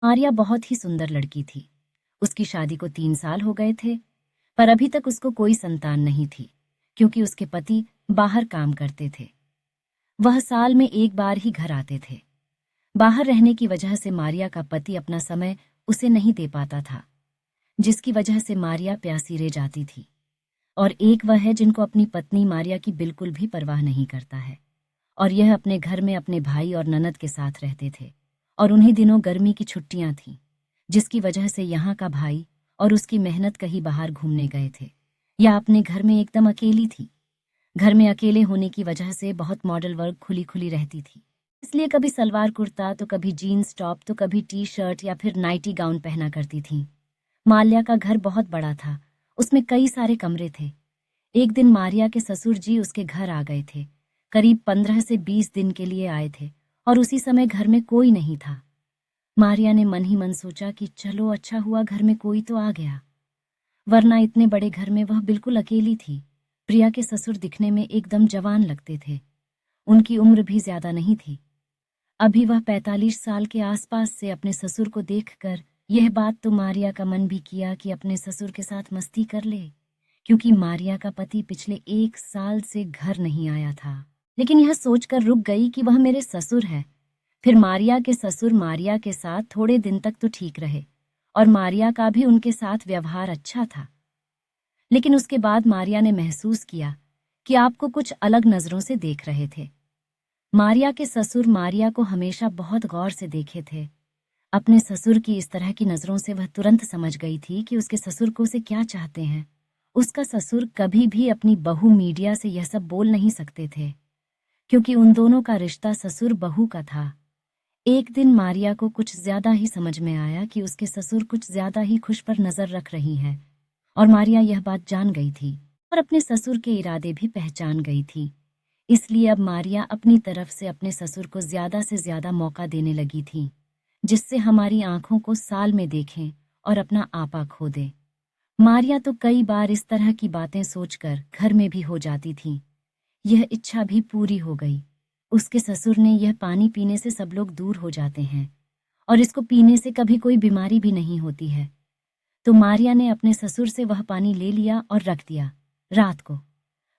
आर्या बहुत ही सुंदर लड़की थी। उसकी शादी को 3 साल हो गए थे, पर अभी तक उसको कोई संतान नहीं थी, क्योंकि उसके पति बाहर काम करते थे। वह साल में एक बार ही घर आते थे। बाहर रहने की वजह से मारिया का पति अपना समय उसे नहीं दे पाता था, जिसकी वजह से मारिया प्यासी रह जाती थी। और एक वह है जिनको अपनी पत्नी मारिया की बिल्कुल भी परवाह नहीं करता है, और यह अपने घर में अपने भाई और ननद के साथ रहते थे। और उन्हीं दिनों गर्मी की छुट्टियां थीं, जिसकी वजह से यहाँ का भाई और उसकी मेहनत कहीं बाहर घूमने गए थे। या अपने घर में एकदम अकेली थी। घर में अकेले होने की वजह से बहुत मॉडल वर्क खुली खुली रहती थी, इसलिए कभी सलवार कुर्ता तो कभी जीन्स टॉप तो कभी टी शर्ट या फिर नाइटी गाउन पहना करती थी। माल्या का घर बहुत बड़ा था, उसमें कई सारे कमरे थे। एक दिन मारिया के ससुर जी उसके घर आ गए थे। करीब 15 से 20 दिन के लिए आए थे, और उसी समय घर में कोई नहीं था। मारिया ने मन ही मन सोचा कि चलो अच्छा हुआ घर में कोई तो आ गया, वरना इतने बड़े घर में वह बिल्कुल अकेली थी। प्रिया के ससुर दिखने में एकदम जवान लगते थे। उनकी उम्र भी ज्यादा नहीं थी। अभी वह 45 साल के आसपास से अपने ससुर को देखकर यह बात तो मारिया का मन भी किया कि अपने ससुर के साथ मस्ती कर ले, क्योंकि मारिया का पति पिछले 1 साल से घर नहीं आया था। लेकिन यह सोचकर रुक गई कि वह मेरे ससुर है। फिर मारिया के ससुर मारिया के साथ थोड़े दिन तक तो ठीक रहे, और मारिया का भी उनके साथ व्यवहार अच्छा था। लेकिन उसके बाद मारिया ने महसूस किया कि आपको कुछ अलग नजरों से देख रहे थे। मारिया के ससुर मारिया को हमेशा बहुत गौर से देखे थे। अपने ससुर की इस तरह की नजरों से वह तुरंत समझ गई थी कि उसके ससुर को उसे क्या चाहते हैं। उसका ससुर कभी भी अपनी बहू मीडिया से यह सब बोल नहीं सकते थे, क्योंकि उन दोनों का रिश्ता ससुर बहू का था। एक दिन मारिया को कुछ ज्यादा ही समझ में आया कि उसके ससुर कुछ ज्यादा ही खुश पर नजर रख रही हैं, और मारिया यह बात जान गई थी और अपने ससुर के इरादे भी पहचान गई थी। इसलिए अब मारिया अपनी तरफ से अपने ससुर को ज्यादा से ज्यादा मौका देने लगी थी, जिससे हमारी आंखों को साल में देखें और अपना आपा खो दे। मारिया तो कई बार इस तरह की बातें सोचकर घर में भी हो जाती थी। यह इच्छा भी पूरी हो गई। उसके ससुर ने यह पानी पीने से सब लोग दूर हो जाते हैं, और इसको पीने से कभी कोई बीमारी भी नहीं होती है। तो मारिया ने अपने ससुर से वह पानी ले लिया और रख दिया। रात को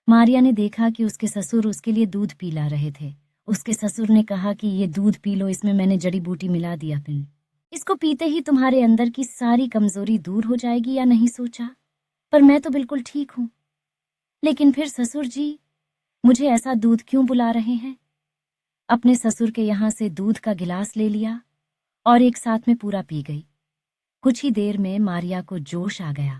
मारिया ने देखा कि उसके ससुर उसके लिए दूध पिला रहे थे। उसके ससुर ने कहा कि ये दूध पी लो, इसमें मैंने जड़ी बूटी मिला दिया, पिल इसको पीते ही तुम्हारे अंदर की सारी कमजोरी दूर हो जाएगी। या नहीं सोचा? पर मैं तो बिल्कुल ठीक हूं। लेकिन फिर ससुर जी मुझे ऐसा दूध क्यों बुला रहे हैं? अपने ससुर के यहाँ से दूध का गिलास ले लिया और एक साथ में पूरा पी गई। कुछ ही देर में मारिया को जोश आ गया,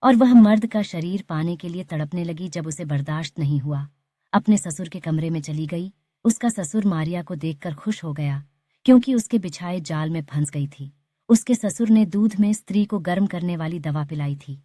और वह मर्द का शरीर पाने के लिए तड़पने लगी। जब उसे बर्दाश्त नहीं हुआ, अपने ससुर के कमरे में चली गई। उसका ससुर मारिया को देखकर खुश हो गया, क्योंकि उसके बिछाए जाल में फंस गई थी। उसके ससुर ने दूध में स्त्री को गर्म करने वाली दवा पिलाई थी।